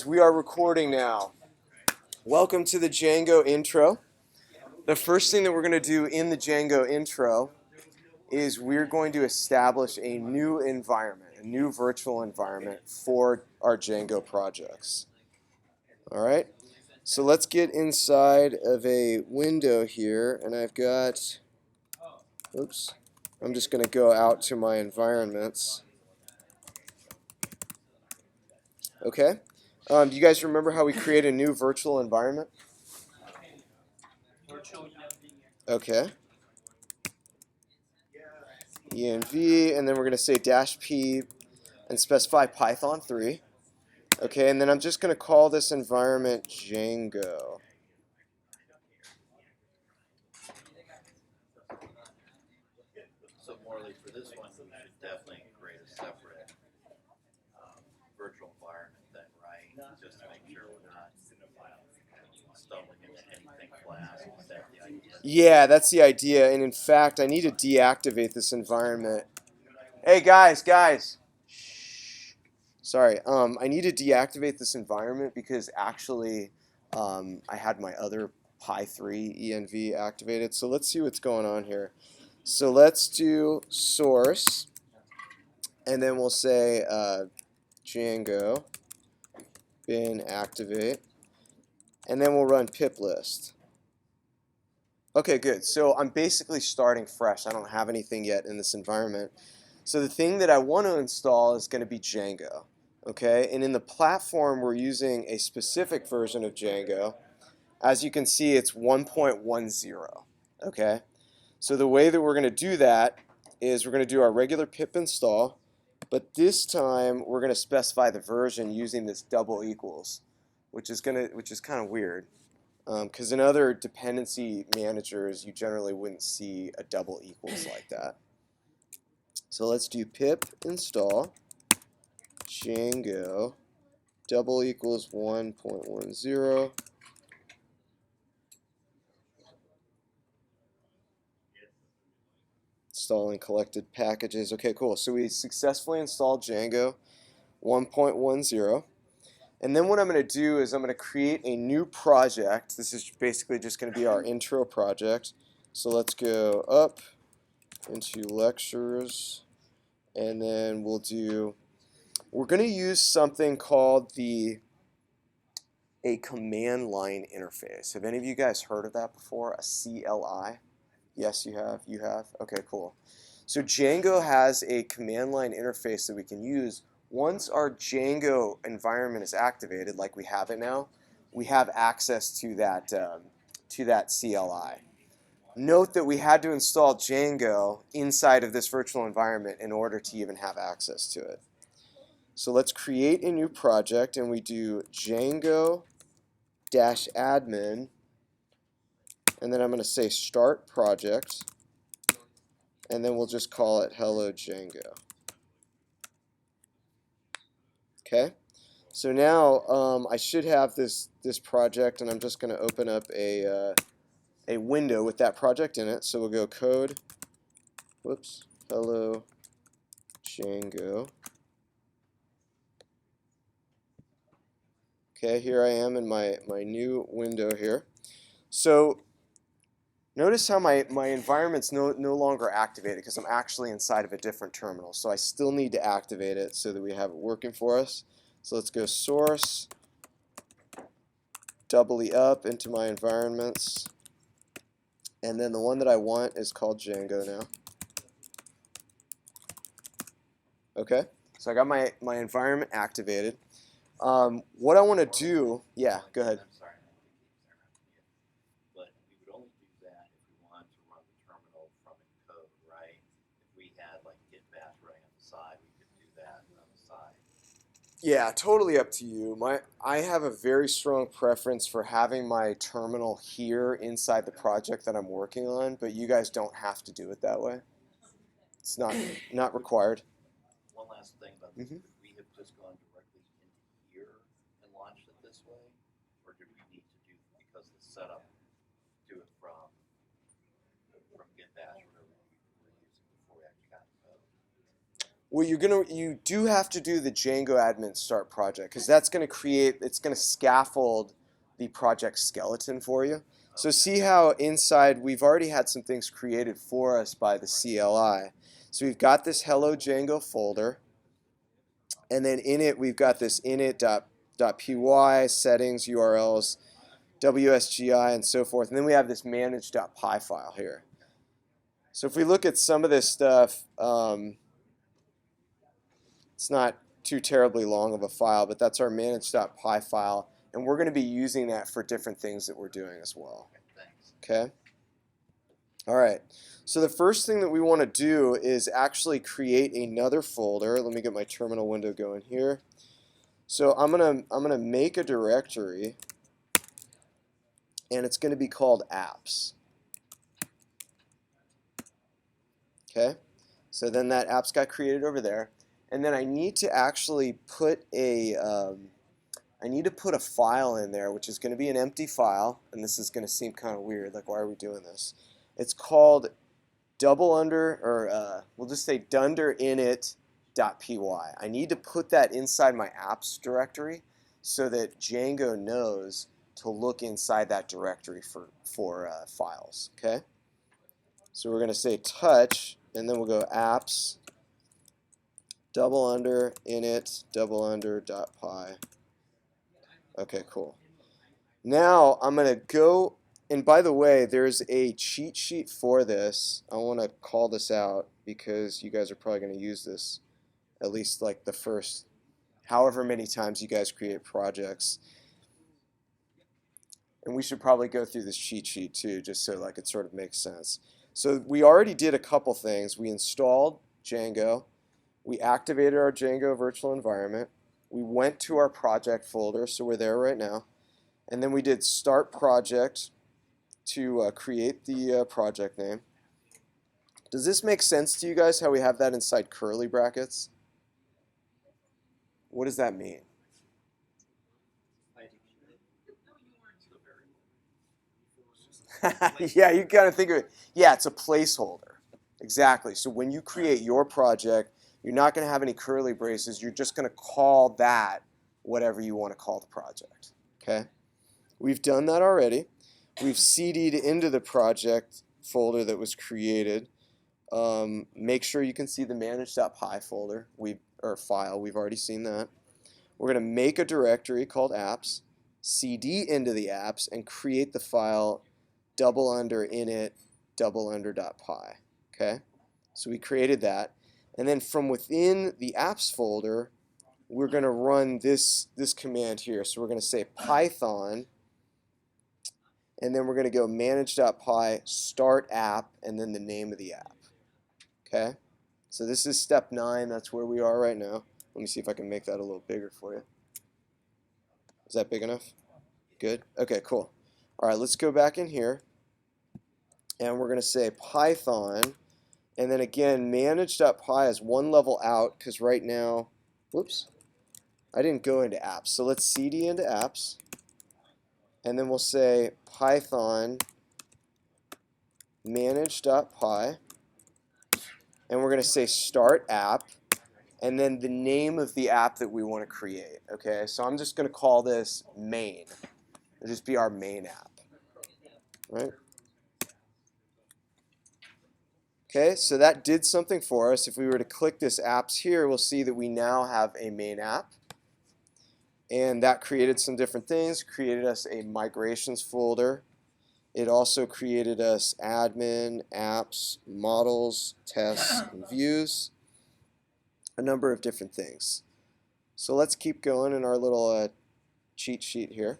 We are recording now. Welcome to the Django intro. The first thing that we're going to do in the Django intro is we're going to establish a new environment, a new virtual environment for our Django projects. All right, so let's get inside of a window here, and I've got, oops, I'm just going to go out to my environments. Okay, do you guys remember how we create a new virtual environment? Okay. env, and then we're going to say -p and specify Python 3. Okay, and then I'm just going to call this environment Django. So morally, for this one, we should definitely create a separate virtual environment then, right? Just to make sure we're not stumbling into anything class. Is that the idea? Yeah, that's the idea. And in fact, I need to deactivate this environment. Hey, guys. Shh. Sorry. I need to deactivate this environment because actually I had my other Py3 env activated. So let's see what's going on here. So let's do source, and then we'll say Django bin activate, and then we'll run pip list. Okay, good. So I'm basically starting fresh. I don't have anything yet in this environment. So the thing that I want to install is going to be Django. Okay, and in the platform we're using a specific version of Django. As you can see, it's 1.10. Okay, so the way that we're going to do that is we're going to do our regular pip install, but this time we're going to specify the version using this double equals, which is kind of weird, because in other dependency managers you generally wouldn't see a double equals like that. So let's do pip install Django double equals 1.10. Installing collected packages. Okay, cool. So we successfully installed Django 1.10. And then what I'm going to do is I'm going to create a new project. This is basically just going to be our intro project. So let's go up into lectures, and then we're going to use something called a command line interface. Have any of you guys heard of that before? A CLI? Yes, you have. You have? Okay, cool. So Django has a command line interface that we can use. Once our Django environment is activated, like we have it now, we have access to that CLI. Note that we had to install Django inside of this virtual environment in order to even have access to it. So let's create a new project, and we do Django-admin, and then I'm going to say start project, and then we'll just call it hello Django. Okay, so now I should have this project, and I'm just going to open up a window with that project in it. So we'll go code, hello Django. Okay, here I am in my new window here. So notice how my environment's no longer activated because I'm actually inside of a different terminal. So I still need to activate it so that we have it working for us. So let's go source, doubly up into my environments. And then the one that I want is called Django now. Okay, so I got my environment activated. What I want to do, yeah, go ahead. I'm sorry, but we would only do that if we wanted to run the terminal from encode, right? If we had like git bash running on the side, we could do that on the side. Yeah, totally up to you. I have a very strong preference for having my terminal here inside the project that I'm working on, but you guys don't have to do it that way. It's not required. One last thing about this, Mhm. could we have just gone directly into here and launched it this way? Or do we need to do, because the setup, do it from git bash or whatever we were using before we actually got the code? Well, you do have to do the Django admin start project because that's going to create, it's going to scaffold the project skeleton for you. So see how inside we've already had some things created for us by the CLI. So we've got this hello Django folder, and then in it we've got this init.py settings URLs, WSGI, and so forth. And then we have this manage.py file here. So if we look at some of this stuff, it's not too terribly long of a file, but that's our manage.py file, and we're going to be using that for different things that we're doing as well. Okay? All right. So the first thing that we want to do is actually create another folder. Let me get my terminal window going here. So I'm gonna make a directory, and it's going to be called apps. Okay? So then that apps got created over there. And then I need to actually put a file in there, which is going to be an empty file, and this is going to seem kind of weird, like why are we doing this? It's called we'll just say dunder-init.py. I need to put that inside my apps directory so that Django knows to look inside that directory for files. Okay, so we're going to say touch, and then we'll go apps $init::py. Okay, cool. Now I'm going to go, and by the way, there's a cheat sheet for this. I want to call this out because you guys are probably going to use this at least like the first however many times you guys create projects. And we should probably go through this cheat sheet too, just so like it sort of makes sense. So we already did a couple things. We installed Django. We activated our Django virtual environment. We went to our project folder, so we're there right now. And then we did start project to create the project name. Does this make sense to you guys, how we have that inside curly brackets? What does that mean? Yeah, you kind of think of it. Yeah, it's a placeholder. Exactly. So when you create your project, you're not going to have any curly braces. You're just going to call that whatever you want to call the project. Okay? We've done that already. We've CD'd into the project folder that was created. Make sure you can see the manage.py folder or file. We've already seen that. We're going to make a directory called apps, CD into the apps, and create the file $init::py. Okay? So we created that. And then from within the apps folder, we're going to run this command here. So we're going to say Python, and then we're going to go manage.py start app, and then the name of the app. Okay? So this is step 9. That's where we are right now. Let me see if I can make that a little bigger for you. Is that big enough? Good? Okay, cool. All right, let's go back in here. And we're going to say Python. And then again, manage.py is one level out because right now, whoops, I didn't go into apps. So let's cd into apps. And then we'll say Python manage.py. And we're going to say start app. And then the name of the app that we want to create. Okay, so I'm just going to call this main. It'll just be our main app. Right? Okay, so that did something for us. If we were to click this apps here, we'll see that we now have a main app. And that created some different things. Created us a migrations folder. It also created us admin, apps, models, tests, and views. A number of different things. So let's keep going in our little cheat sheet here.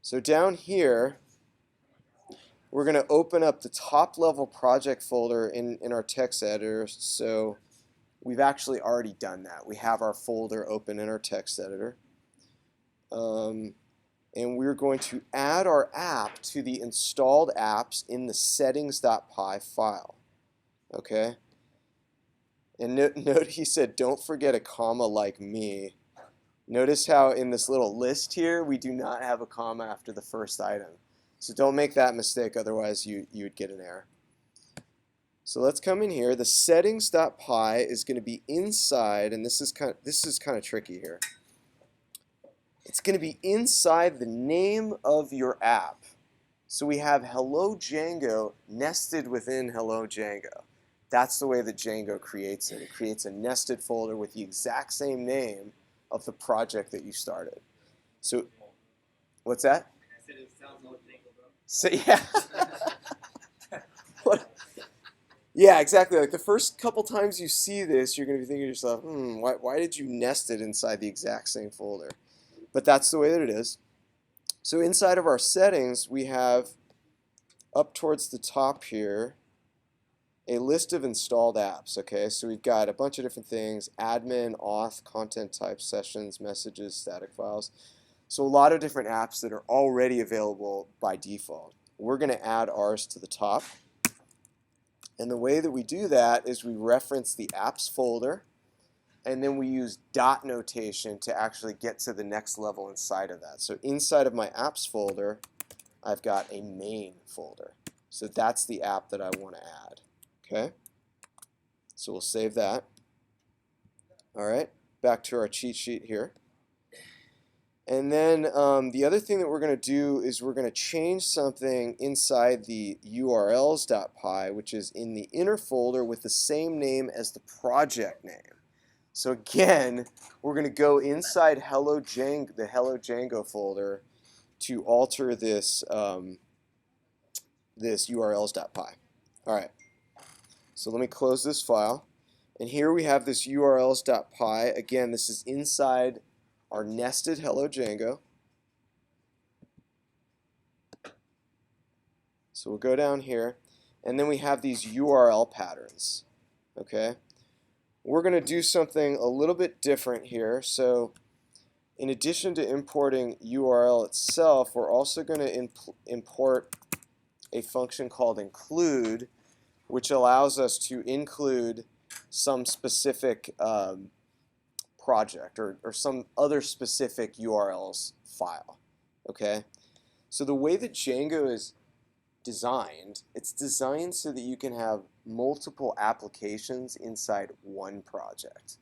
So down here, we're going to open up the top level project folder in our text editor. So we've actually already done that. We have our folder open in our text editor. And we're going to add our app to the installed apps in the settings.py file. Okay? And note he said, don't forget a comma like me. Notice how in this little list here, we do not have a comma after the first item. So don't make that mistake, otherwise you would get an error. So let's come in here. The settings.py is going to be inside, and this is kind of tricky here. It's going to be inside the name of your app. So we have Hello Django nested within Hello Django. That's the way that Django creates it. It creates a nested folder with the exact same name of the project that you started. So, what's that? I said it sounds like Django, bro. So, yeah. What? Yeah, exactly. Like the first couple times you see this, you're going to be thinking to yourself, why did you nest it inside the exact same folder? But that's the way that it is. So inside of our settings, we have up towards the top here a list of installed apps. Okay, so we've got a bunch of different things: admin, auth, content type, sessions, messages, static files. So a lot of different apps that are already available by default. We're going to add ours to the top. And the way that we do that is we reference the apps folder, and then we use dot notation to actually get to the next level inside of that. So inside of my apps folder, I've got a main folder. So that's the app that I want to add. Okay? So we'll save that. All right, back to our cheat sheet here. And then the other thing that we're going to do is we're going to change something inside the urls.py, which is in the inner folder with the same name as the project name. So again, we're going to go inside the Hello Django folder to alter this this urls.py. All right. So let me close this file. And here we have this urls.py. Again, this is inside our nested Hello Django. So we'll go down here, and then we have these URL patterns. Okay, we're going to do something a little bit different here. So in addition to importing URL itself, we're also going to import a function called include, which allows us to include some specific project or some other specific URLs file. Okay, so the way that Django is designed, it's designed so that you can have multiple applications inside one project.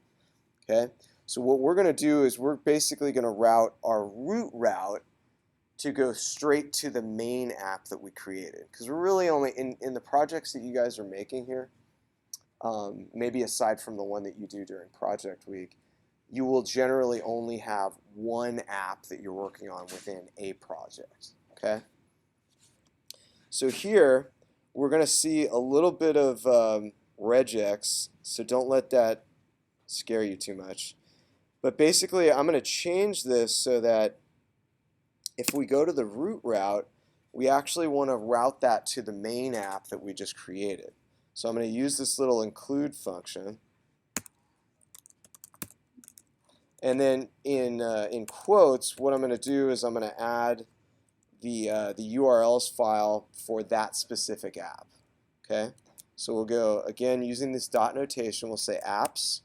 Okay, so what we're going to do is we're basically going to route our root route to go straight to the main app that we created, because we're really only in the projects that you guys are making here, maybe aside from the one that you do during project week, you will generally only have one app that you're working on within a project. Okay, so here we're going to see a little bit of regex, so don't let that scare you too much. But basically, I'm going to change this so that if we go to the root route, we actually want to route that to the main app that we just created. So I'm going to use this little include function. And then in quotes, what I'm going to do is I'm going to add the URLs file for that specific app. Okay, so we'll go again using this dot notation. We'll say apps.main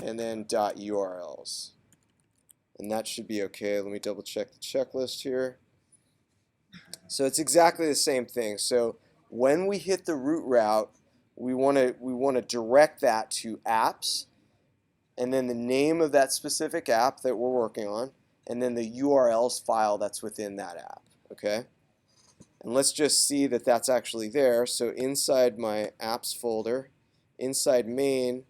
and then .urls, and that should be okay. Let me double check the checklist here. So it's exactly the same thing. So when we hit the root route, we want to direct that to apps, and then the name of that specific app that we're working on, and then the URLs file that's within that app. Okay, and let's just see that that's actually there. So inside my apps folder, inside main,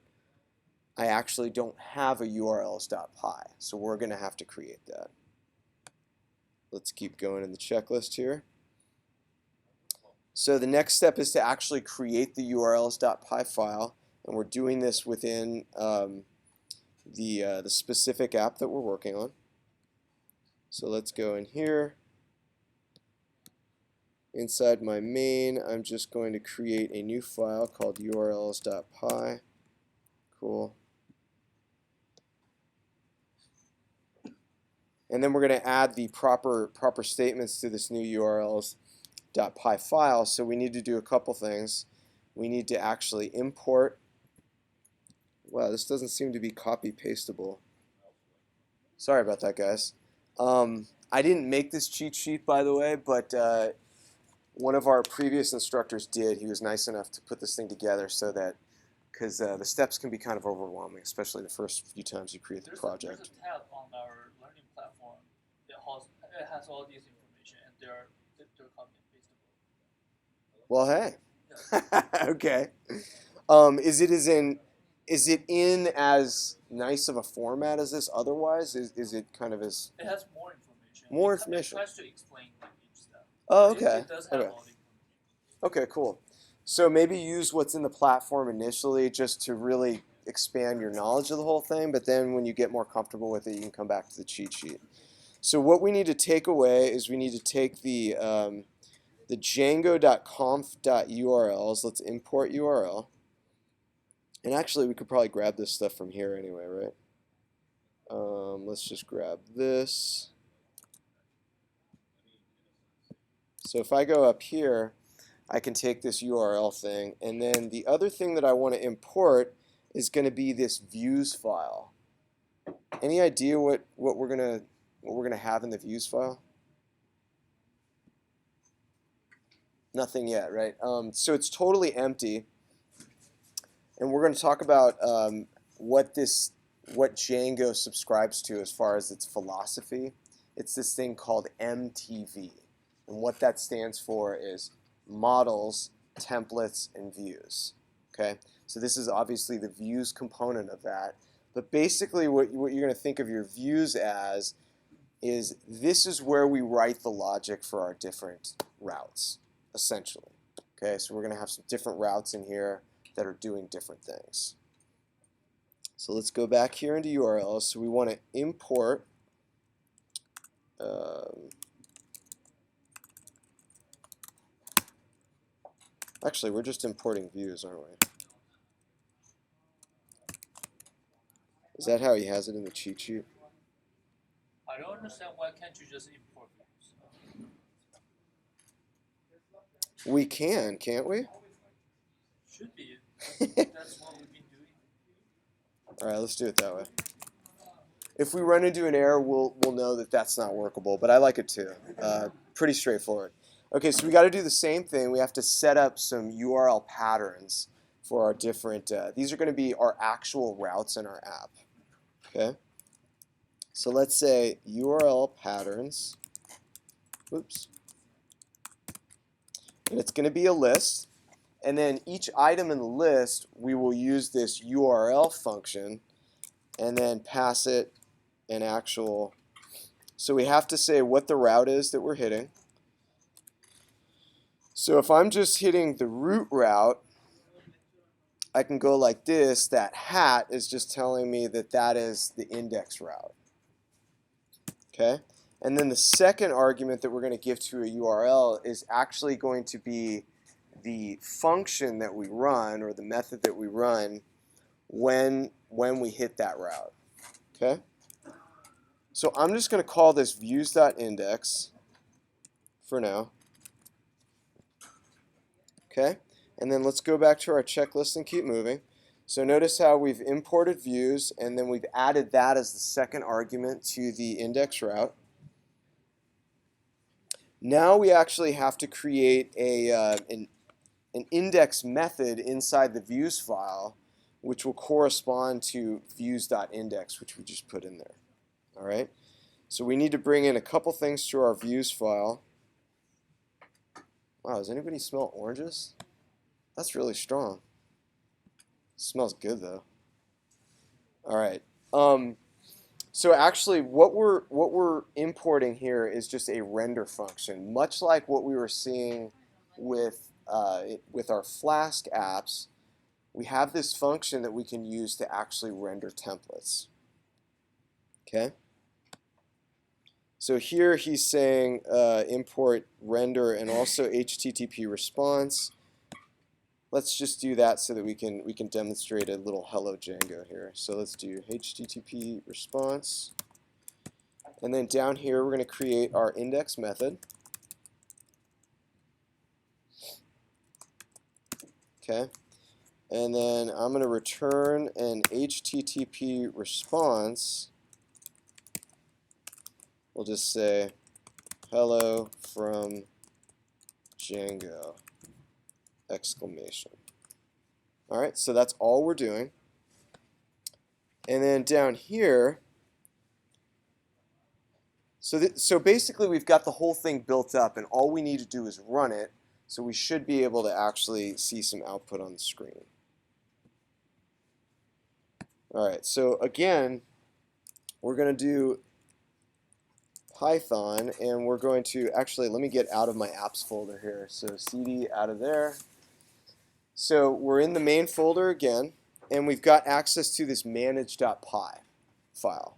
I actually don't have a urls.py, so we're going to have to create that. Let's keep going in the checklist here. So the next step is to actually create the urls.py file, and we're doing this within the specific app that we're working on. So let's go in here. Inside my main, I'm just going to create a new file called urls.py. Cool. And then we're going to add the proper statements to this new urls.py file. So we need to do a couple things. We need to actually import. Wow, this doesn't seem to be copy pastable. Sorry about that, guys. I didn't make this cheat sheet, by the way, but one of our previous instructors did. He was nice enough to put this thing together so that, because the steps can be kind of overwhelming, especially the first few times you create the project. There's a tab on our learning platform it has all these information, and they're copy and pastable. Well, hey. Yeah. Okay. Is it in as nice of a format as this otherwise? Is it kind of as It has more information. More It information. tries to explain like each step. Oh, It- okay. It does have Okay. all the information. Okay, cool. So maybe use what's in the platform initially just to really expand your knowledge of the whole thing, but then when you get more comfortable with it, you can come back to the cheat sheet. So what we need to take away is we need to take the django.conf.urls. Let's import URL. And actually, we could probably grab this stuff from here anyway, right? Let's just grab this. So if I go up here, I can take this URL thing, and then the other thing that I want to import is going to be this views file. Any idea what we're gonna have in the views file? Nothing yet, right? So it's totally empty, and we're going to talk about what Django subscribes to as far as its philosophy. It's this thing called MTV, and what that stands for is models, templates, and views. Okay, so this is obviously the views component of that. But basically, what you're going to think of your views as is this is where we write the logic for our different routes, essentially. Okay, so we're going to have some different routes in here that are doing different things. So let's go back here into URLs. So we want to import actually, we're just importing views, aren't we? Is that how he has it in the cheat sheet? I don't understand why can't you just import views? We can, can't we? Should be. That's what we've been doing. All right, let's do it that way. If we run into an error, we'll know that that's not workable, but I like it too. Pretty straightforward. Okay, so we got to do the same thing. We have to set up some URL patterns for our different, these are going to be our actual routes in our app. Okay, so let's say URL patterns, oops, and it's going to be a list, and then each item in the list, we will use this URL function and then pass it an actual, so we have to say what the route is that we're hitting. So if I'm just hitting the root route, I can go like this. That hat is just telling me that that is the index route. Okay? And then the second argument that we're going to give to a URL is actually going to be the function that we run, or the method that we run when we hit that route. Okay? So I'm just going to call this views.index for now. Okay? And then let's go back to our checklist and keep moving. So notice how we've imported views, and then we've added that as the second argument to the index route. Now we actually have to create an index method inside the views file, which will correspond to views.index, which we just put in there. All right? So we need to bring in a couple things to our views file. Wow, does anybody smell oranges? That's really strong. Smells good though. All right. So actually, what we're importing here is just a render function, much like what we were seeing with our Flask apps. We have this function that we can use to actually render templates. Okay. So here he's saying import render and also HTTP response. Let's just do that so that we can demonstrate a little hello Django here. So let's do HTTP response. And then down here we're going to create our index method. Okay. And then I'm going to return an HTTP response. We'll just say hello from Django exclamation. All right, so that's all we're doing. And then down here, so basically we've got the whole thing built up, and all we need to do is run it, so we should be able to actually see some output on the screen. All right, so again, we're going to do Python, and we're going to actually, let me get out of my apps folder here. So cd out of there. So we're in the main folder again, and we've got access to this manage.py file.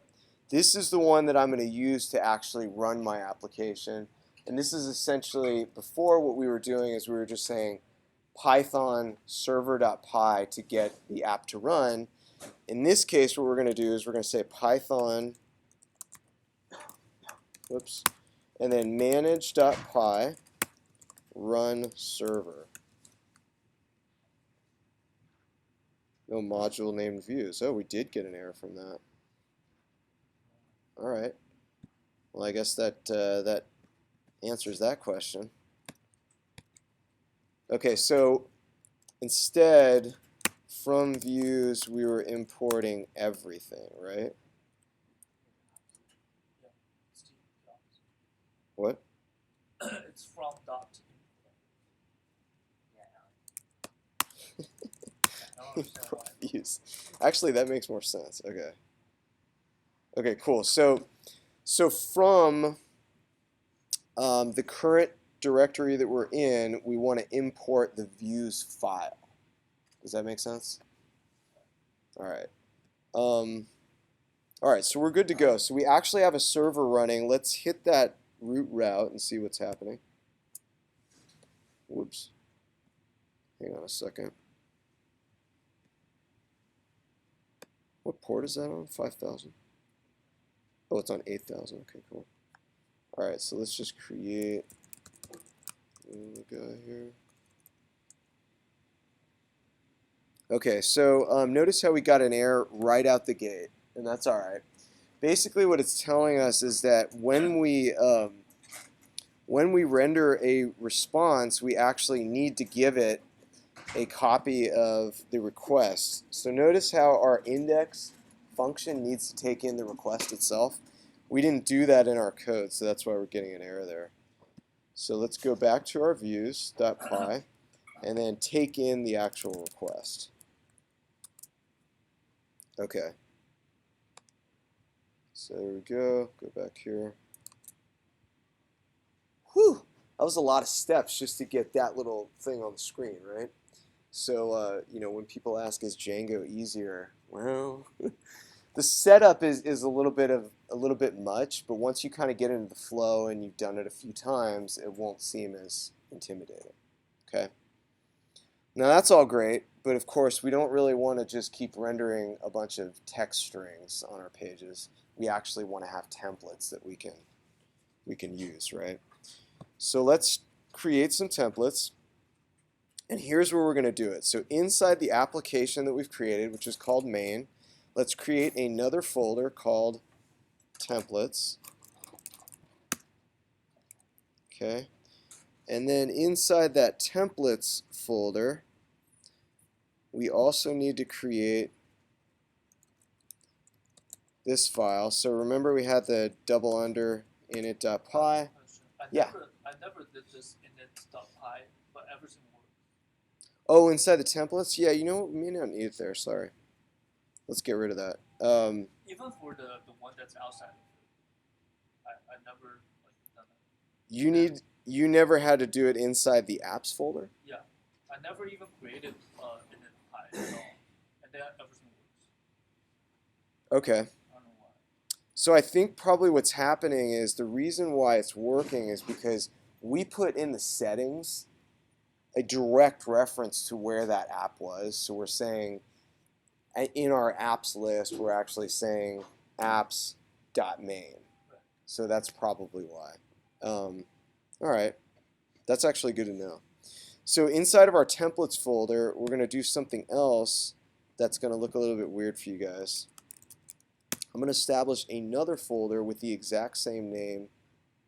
This is the one that I'm going to use to actually run my application. And this is essentially, before what we were doing is we were just saying Python server.py to get the app to run. In this case, what we're going to do is we're going to say Python, whoops, and then manage.py run server. No module named views. Oh, we did get an error from that. All right. Well, I guess that that answers that question. Okay, so instead, from views, we were importing everything, right? Yeah, it's the dot. What? It's from dot. Yeah. I don't understand why. Views. Actually, that makes more sense. Okay. Okay, cool. So from the current directory that we're in, we want to import the views file. Does that make sense? All right. All right, so we're good to go. So we actually have a server running. Let's hit that root route and see what's happening. Whoops. Hang on a second. What port is that on? 5,000? Oh, it's on 8,000. Okay, cool. All right, so let's just create the guy here. Okay, so notice how we got an error right out the gate, and that's all right. Basically, what it's telling us is that when we render a response, we actually need to give it a copy of the request. So notice how our index function needs to take in the request itself. We didn't do that in our code, so that's why we're getting an error there. So let's go back to our views.py and then take in the actual request. Okay. So there we go. Go back here. Whew! That was a lot of steps just to get that little thing on the screen, right? So, you know, when people ask, is Django easier? Well, the setup is a little bit much, but once you kind of get into the flow and you've done it a few times, it won't seem as intimidating. Okay. Now that's all great, but of course we don't really want to just keep rendering a bunch of text strings on our pages. We actually want to have templates that we can use, right? So let's create some templates. And here's where we're going to do it. So inside the application that we've created, which is called main, let's create another folder called templates. Okay. And then inside that templates folder, we also need to create this file. So remember we had the double under init.py. Yeah. I never did this init.py, but everything works. Oh, inside the templates? Yeah, you know what? We may not need it there. Sorry. Let's get rid of that. Even for the one that's outside of it, I never like done it. You never had to do it inside the apps folder? Yeah, I never even created init.py at all, and then everything works. Okay. I don't know why. So I think probably what's happening is the reason why it's working is because we put in the settings a direct reference to where that app was. So we're saying in our apps list, we're actually saying apps.main. So that's probably why. All right. That's actually good to know. So inside of our templates folder, we're going to do something else that's going to look a little bit weird for you guys. I'm going to establish another folder with the exact same name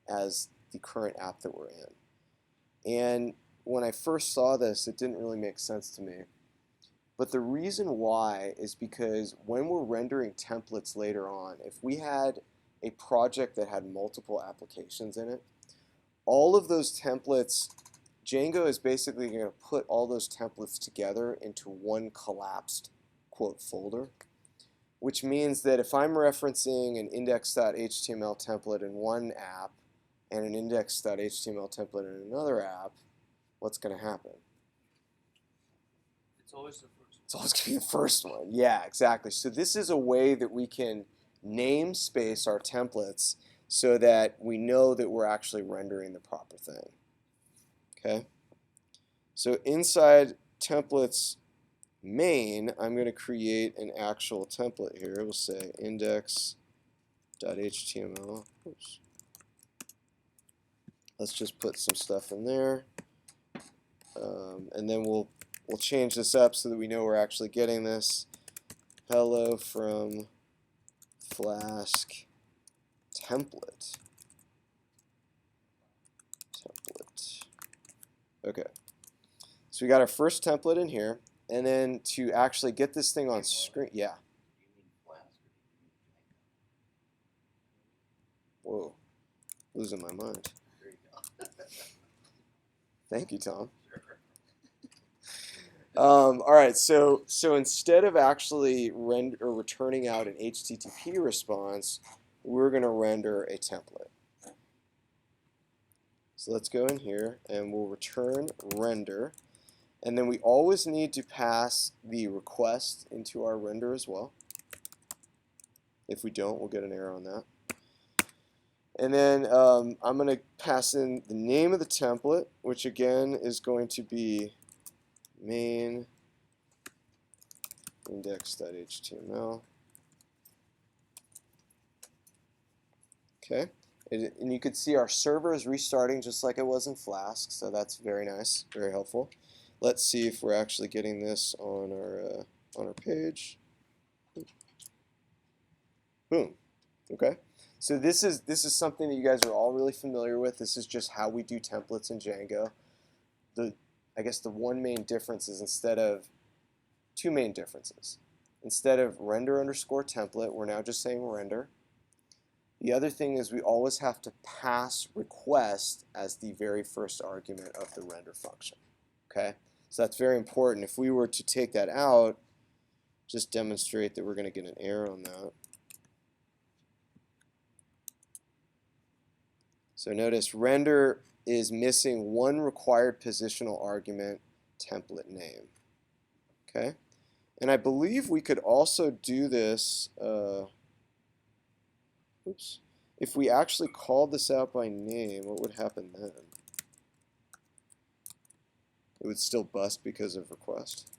as the current app that we're in. And when I first saw this, it didn't really make sense to me. But the reason why is because when we're rendering templates later on, if we had a project that had multiple applications in it, all of those templates, Django is basically going to put all those templates together into one collapsed quote folder, which means that if I'm referencing an index.html template in one app and an index.html template in another app, what's going to happen? It's always the first. It's always going to be the first one. Yeah, exactly. So this is a way that we can namespace our templates so that we know that we're actually rendering the proper thing. Okay? So inside templates main, I'm going to create an actual template here. We'll say index.html. Oops. Let's just put some stuff in there. And then we'll change this up so that we know we're actually getting this. Hello from Flask template. Okay. So we got our first template in here. And then to actually get this thing on screen, yeah. Whoa, losing my mind. There you go. Thank you, Tom. All right, so instead of actually returning out an HTTP response, we're going to render a template. So let's go in here and we'll return render. And then we always need to pass the request into our render as well. If we don't, we'll get an error on that. And then I'm going to pass in the name of the template, which again is going to be main index.html. Okay, and you can see our server is restarting just like it was in Flask, so that's very nice, very helpful. Let's see if we're actually getting this on our page. Boom. Okay. So this is something that you guys are all really familiar with. This is just how we do templates in Django. I guess the one main difference is two main differences. Instead of render underscore template, we're now just saying render. The other thing is we always have to pass request as the very first argument of the render function. Okay, so that's very important. If we were to take that out, just demonstrate that we're going to get an error on that. So notice render is missing one required positional argument, template name. Okay, and I believe we could also do this. Oops. If we actually called this out by name, what would happen then? It would still bust because of request.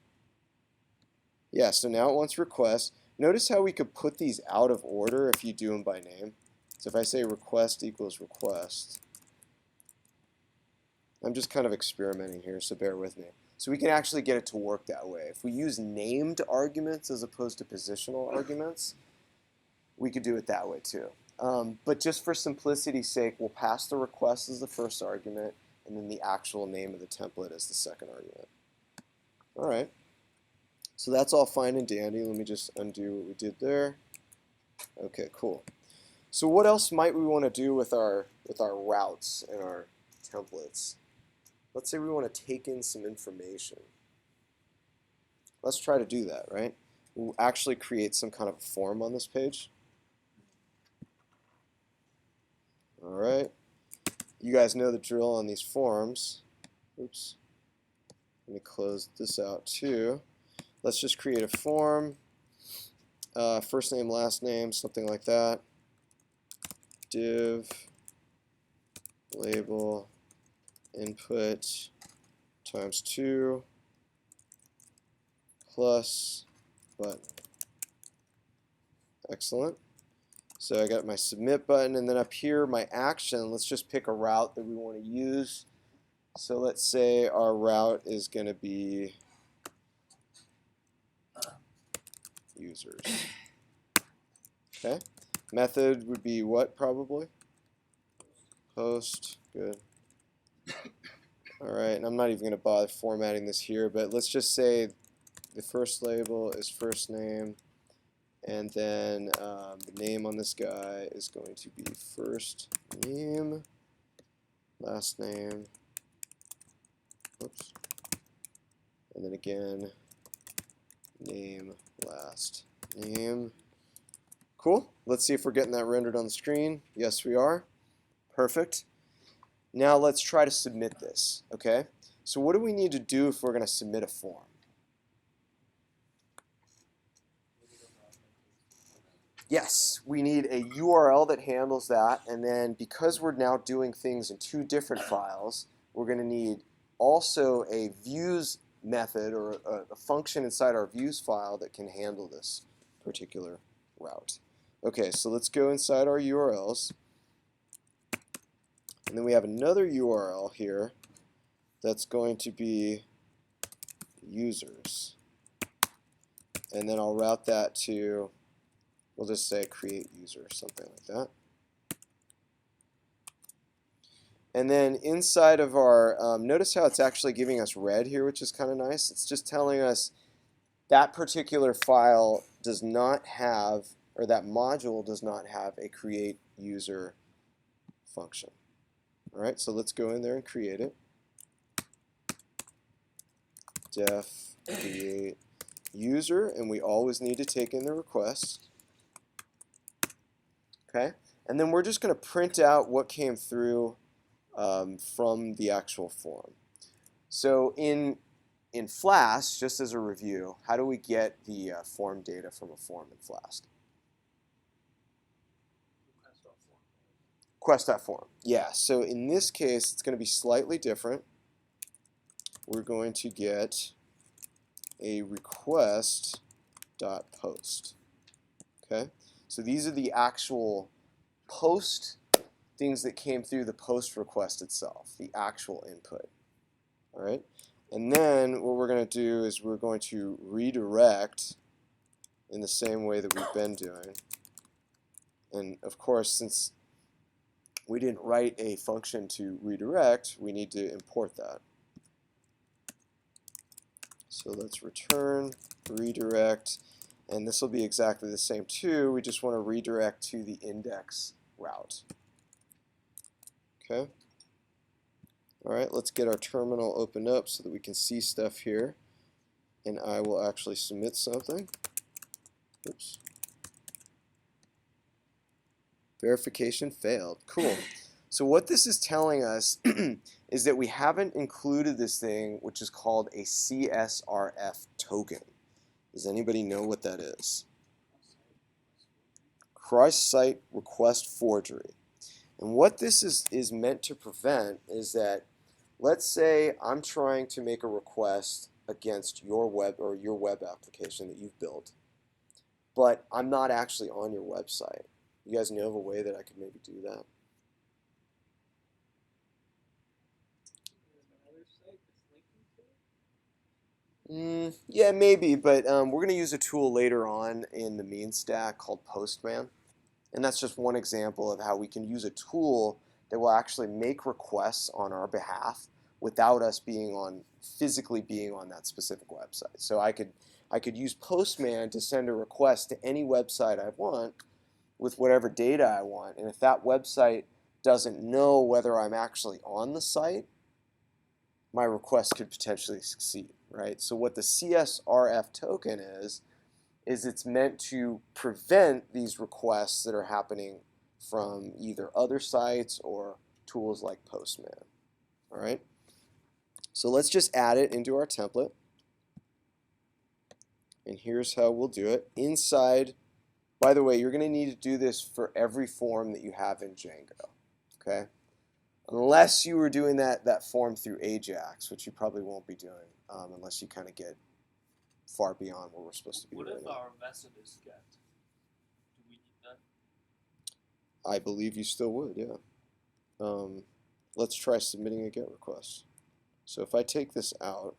Yeah, so now it wants request. Notice how we could put these out of order if you do them by name. So if I say request equals request, I'm just kind of experimenting here, so bear with me. So we can actually get it to work that way. If we use named arguments as opposed to positional arguments, we could do it that way too. But just for simplicity's sake, we'll pass the request as the first argument, and then the actual name of the template as the second argument. All right. So that's all fine and dandy. Let me just undo what we did there. Okay, cool. So what else might we want to do with our routes and our templates? Let's say we want to take in some information. Let's try to do that, right? We'll actually create some kind of a form on this page. All right. You guys know the drill on these forms. Oops. Let me close this out too. Let's just create a form. First name, last name, something like that. Div label input times 2 plus button. Excellent. So I got my submit button, and then up here my action, let's just pick a route that we want to use. So let's say our route is going to be users. Okay. Method would be what probably? Post. Good. Alright, and I'm not even going to bother formatting this here, but let's just say the first label is first name, and then the name on this guy is going to be first name, last name, oops, and then again, name, last name. Cool. Let's see if we're getting that rendered on the screen. Yes, we are. Perfect. Now let's try to submit this, okay? So what do we need to do if we're going to submit a form? Yes, we need a URL that handles that, and then because we're now doing things in two different files, we're going to need also a views method or a function inside our views file that can handle this particular route. Okay, so let's go inside our URLs, and then we have another URL here that's going to be users, and then I'll route that to, we'll just say create user, something like that. And then inside of our, notice how it's actually giving us red here, which is kind of nice. It's just telling us that particular file does not have, or that module does not have a create user function. All right, so let's go in there and create it. Def create user, and we always need to take in the request. Okay, and then we're just going to print out what came through from the actual form. So in Flask, just as a review, how do we get the form data from a form in Flask? Request.form. Yeah, so in this case, it's going to be slightly different. We're going to get a request.post. Okay, so these are the actual post things that came through the post request itself, the actual input. All right, and then what we're going to do is we're going to redirect in the same way that we've been doing. And of course, since we didn't write a function to redirect, we need to import that. So let's return redirect, and this will be exactly the same too. We just want to redirect to the index route. Okay. All right, let's get our terminal opened up so that we can see stuff here. And I will actually submit something. Oops. Verification failed. Cool. So what this is telling us is that we haven't included this thing, which is called a CSRF token. Does anybody know what that is? Cross-site request forgery. And what this is meant to prevent is that, let's say I'm trying to make a request against your web or your web application that you've built, but I'm not actually on your website. You guys know of a way that I could maybe do that? Yeah, maybe, but we're going to use a tool later on in the mean stack called Postman. And that's just one example of how we can use a tool that will actually make requests on our behalf without us physically being on that specific website. So I could use Postman to send a request to any website I want with whatever data I want. And if that website doesn't know whether I'm actually on the site, my request could potentially succeed, right? So what the CSRF token is it's meant to prevent these requests that are happening from either other sites or tools like Postman. All right. So let's just add it into our template. And here's how we'll do it. Inside, by the way, you're going to need to do this for every form that you have in Django. Okay. Unless you were doing that form through Ajax, which you probably won't be doing unless you kind of get far beyond what we're supposed to be doing. What if our method is get? Do we need that? I believe you still would, yeah. Let's try submitting a GET request. So if I take this out,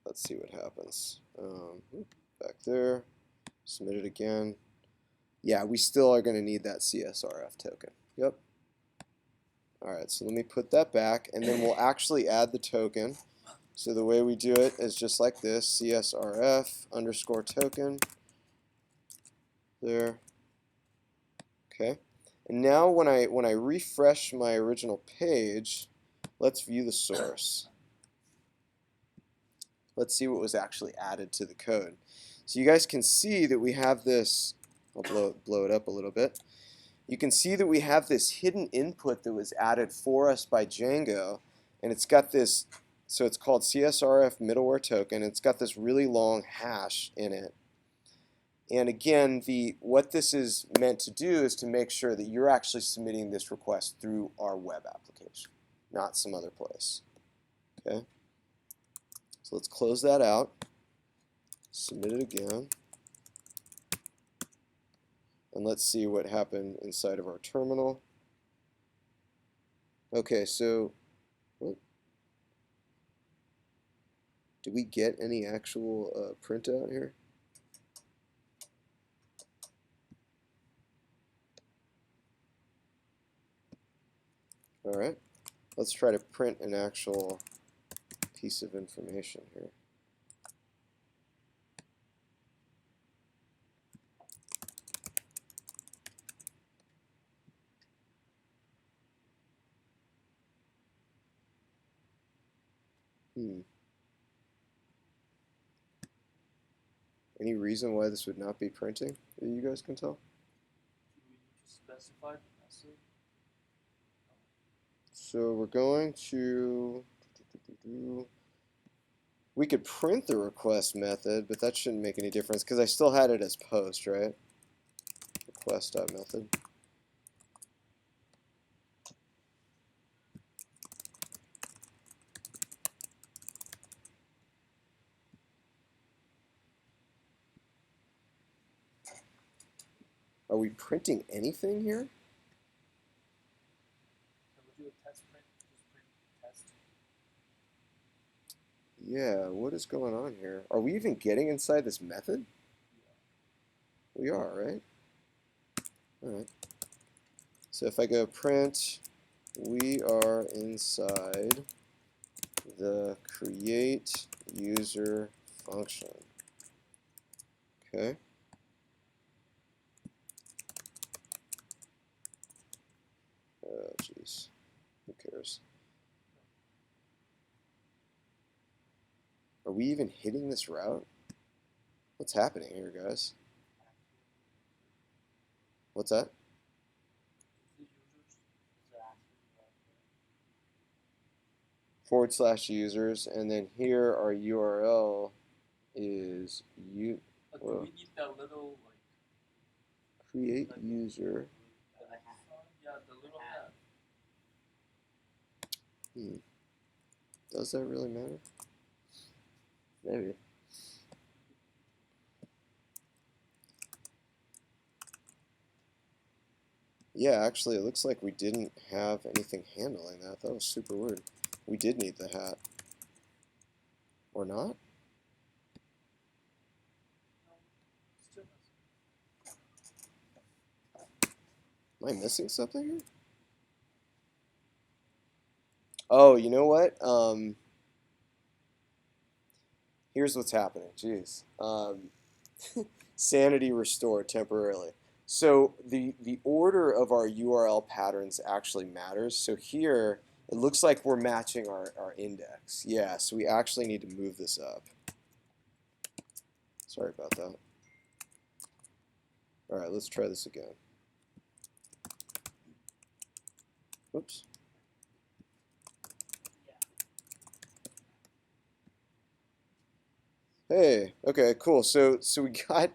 let's see what happens. Back there, submit it again. Yeah, we still are going to need that CSRF token. Yep. Alright, so let me put that back, and then we'll actually add the token. So the way we do it is just like this, CSRF underscore token. There. Okay. And now when I refresh my original page, let's view the source. Let's see what was actually added to the code. So you guys can see that we have this, I'll blow it up a little bit. You can see that we have this hidden input that was added for us by Django, and it's got this, so it's called CSRF middleware token. It's got this really long hash in it. And again, what this is meant to do is to make sure that you're actually submitting this request through our web application, not some other place. Okay? So let's close that out, submit it again, and let's see what happened inside of our terminal. Okay, so did we get any actual printout here? Alright, let's try to print an actual piece of information here. Any reason why this would not be printing that you guys can tell? Do we need to specify the method? So we're going to, we could print the request method, but that shouldn't make any difference because I still had it as post, right? Request.method. Are we printing anything here? Can we do a test print? Just print test. Yeah, what is going on here? Are we even getting inside this method? Yeah. We are, right? Alright. So if I go print, we are inside the create user function. Okay. Oh, jeez. Who cares? Are we even hitting this route? What's happening here, guys? What's that? /users, and then here our URL is Do we need that little create user. Yeah, the little hat. Does that really matter? Maybe. Yeah, actually, it looks like we didn't have anything handling that. That was super weird. We did need the hat. Or not? Am I missing something here? Oh, you know what? Here's what's happening. Jeez. Sanity restored temporarily. So the order of our URL patterns actually matters. So here, it looks like we're matching our index. Yeah, so we actually need to move this up. Sorry about that. All right, let's try this again. Oops. Hey, okay, cool. So we got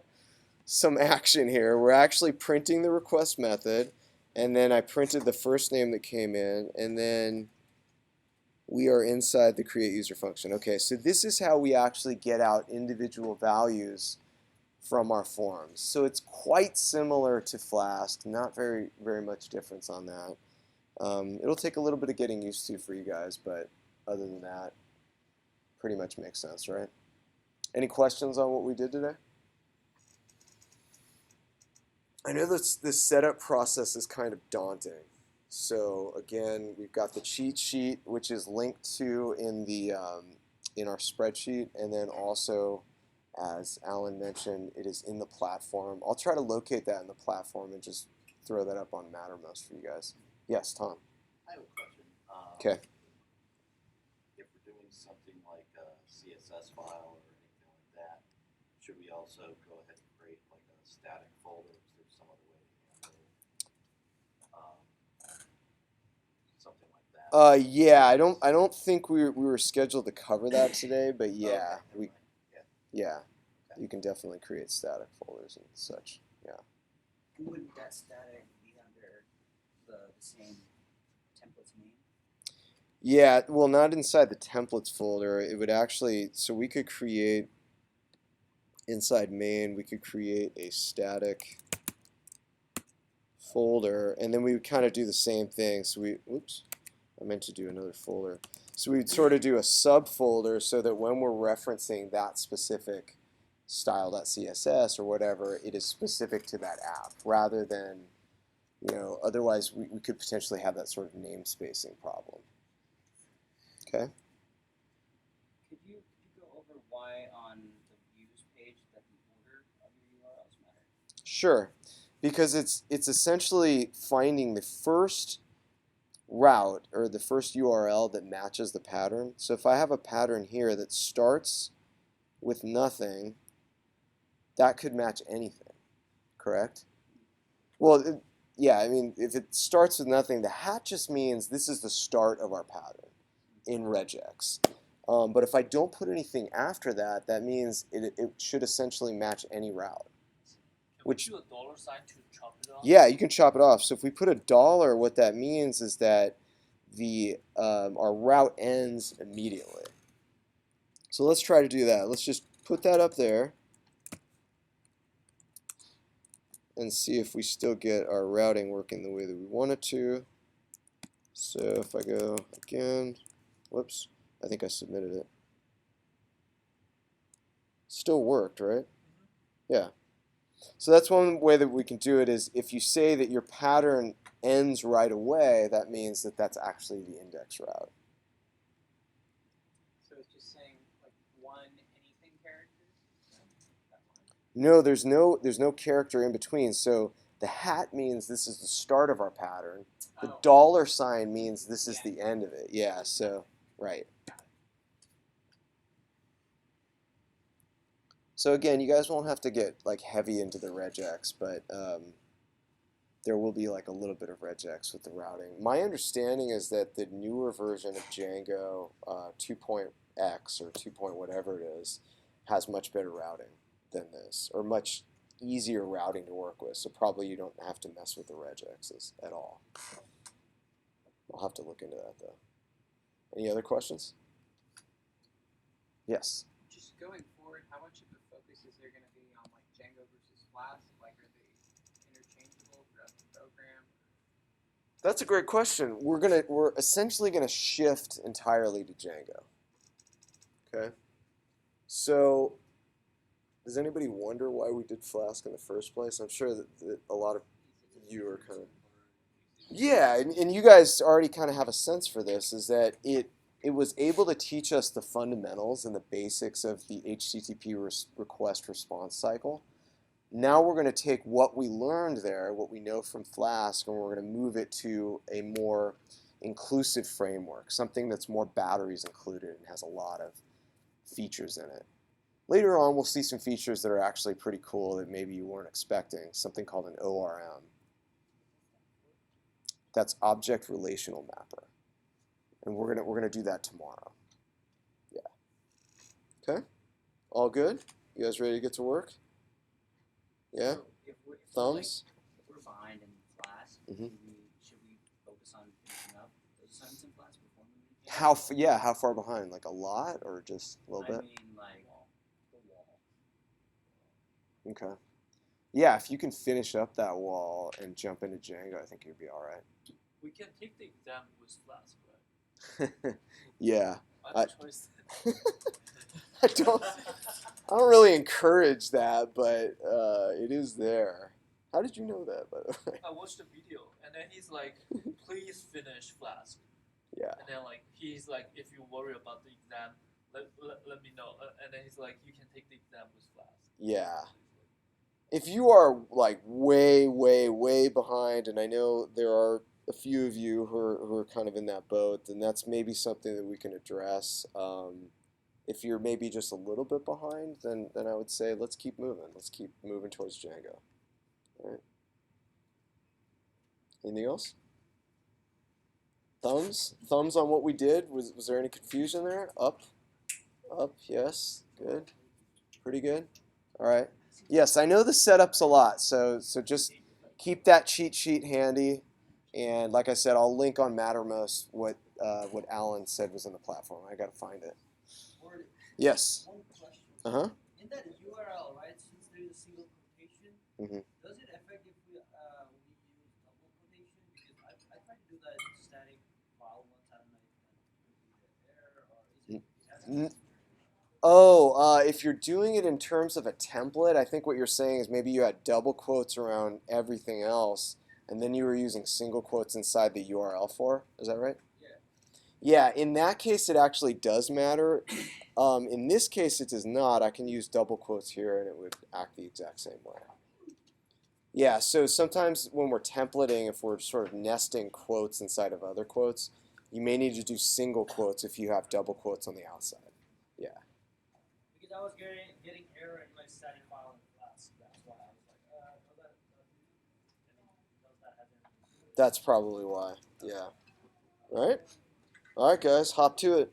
some action here. We're actually printing the request method, and then I printed the first name that came in, and then we are inside the create user function. Okay, so this is how we actually get out individual values from our forms. So it's quite similar to Flask, not very much difference on that. It'll take a little bit of getting used to for you guys, but other than that, pretty much makes sense, right? Any questions on what we did today? I know this setup process is kind of daunting. So again, we've got the cheat sheet, which is linked to in the in our spreadsheet, and then also, as Alan mentioned, it is in the platform. I'll try to locate that in the platform and just throw that up on Mattermost for you guys. Yes, Tom. I have a question. Okay. If we're doing something like a CSS file or anything like that, should we also go ahead and create like a static folder? Is there some other way to handle something like that? Yeah, I don't think we were scheduled to cover that today, but yeah, Okay, yeah, Okay. you can definitely create static folders and such. Yeah. Wouldn't that static be under the same templates name? Yeah, well, not inside the templates folder. It would actually, so we could create inside main, we could create a static folder, and then we would kind of do the same thing. So we, oops, I meant to do another folder. So we'd sort of do a subfolder so that when we're referencing that specific style.css or whatever, it is specific to that app rather than, otherwise we could potentially have that sort of namespacing problem. Okay? Could you go over why on the views page that the order of your URLs matter? Sure. Because it's essentially finding the first route or the first URL that matches the pattern. So if I have a pattern here that starts with nothing, that could match anything, correct? Well, yeah, I mean, if it starts with nothing, the hat just means this is the start of our pattern in regex. But if I don't put anything after that, that means it should essentially match any route. Which do a dollar sign to chop it off? Yeah, you can chop it off. So if we put $, what that means is that the our route ends immediately. So let's try to do that. Let's just put that up there and see if we still get our routing working the way that we want it to. So if I go again, whoops, I think I submitted it. Still worked, right? Yeah. So that's one way that we can do it is if you say that your pattern ends right away, that means that that's actually the index route. So it's just saying like one anything character? No, there's no character in between. So the hat means this is the start of our pattern. The $sign means this is the end of it. Yeah, so right. So again, you guys won't have to get like heavy into the regex, but there will be like a little bit of regex with the routing. My understanding is that the newer version of Django 2.x or 2. Whatever it is has much better routing than this, or much easier routing to work with. So probably you don't have to mess with the regexes at all. I'll have to look into that though. Any other questions? Yes. Just going forward, how much of a focus is there going to be on like Django versus Flask? Like, are they interchangeable throughout the program? That's a great question. We're essentially gonna shift entirely to Django. Okay. So, does anybody wonder why we did Flask in the first place? I'm sure that a lot of you are kind of. Yeah, and you guys already kind of have a sense for this. Is that it was able to teach us the fundamentals and the basics of the HTTP request response cycle. Now we're going to take what we learned there, what we know from Flask, and we're going to move it to a more inclusive framework, something that's more batteries included and has a lot of features in it. Later on, we'll see some features that are actually pretty cool that maybe you weren't expecting, something called an ORM. That's Object Relational Mapper. And we're gonna do that tomorrow. Yeah. Okay? All good? You guys ready to get to work? Yeah? So if Thumbs? If we're behind in Flask, Mhm. should we focus on finishing up those assignments in Flask before moving? How far behind? Like a lot or just a little bit? I mean, like the wall. Okay. Yeah, if you can finish up that wall and jump into Django, I think you'll be all right. We can take the exam with Flask, right? Yeah. I choice. I don't really encourage that, but it is there. How did you know that, by the way? I watched the video, and then he's like, "Please finish Flask." Yeah. And then like he's like, "If you worry about the exam, let me know." And then he's like, "You can take the exam with Flask." Yeah. If you are like way, way, way behind, and I know there are a few of you who are kind of in that boat, then that's maybe something that we can address. If you're maybe just a little bit behind, then I would say let's keep moving. Let's keep moving towards Django. All right. Anything else? Thumbs on what we did. Was there any confusion there? Up, yes, good, pretty good. All right. Yes, I know the setup's a lot, so just keep that cheat sheet handy. And like I said, I'll link on Mattermost what Alan said was in the platform. I got to find it. Yes. One question. Uh-huh. In that URL, right, since there is a single quotation, does it affect if we use double quotation? Because I tried to do that in static file one time and it would be an error, or is it? Oh, if you're doing it in terms of a template, I think what you're saying is maybe you had double quotes around everything else, and then you were using single quotes inside the URL for. Is that right? Yeah. Yeah, in that case, it actually does matter. In this case, it does not. I can use double quotes here, and it would act the exact same way. Yeah, so sometimes when we're templating, if we're sort of nesting quotes inside of other quotes, you may need to do single quotes if you have double quotes on the outside. Yeah. Because I was getting error in my static file in class. That's why I was like, does that have anything? That's probably why. Yeah. All right. All right, guys, hop to it.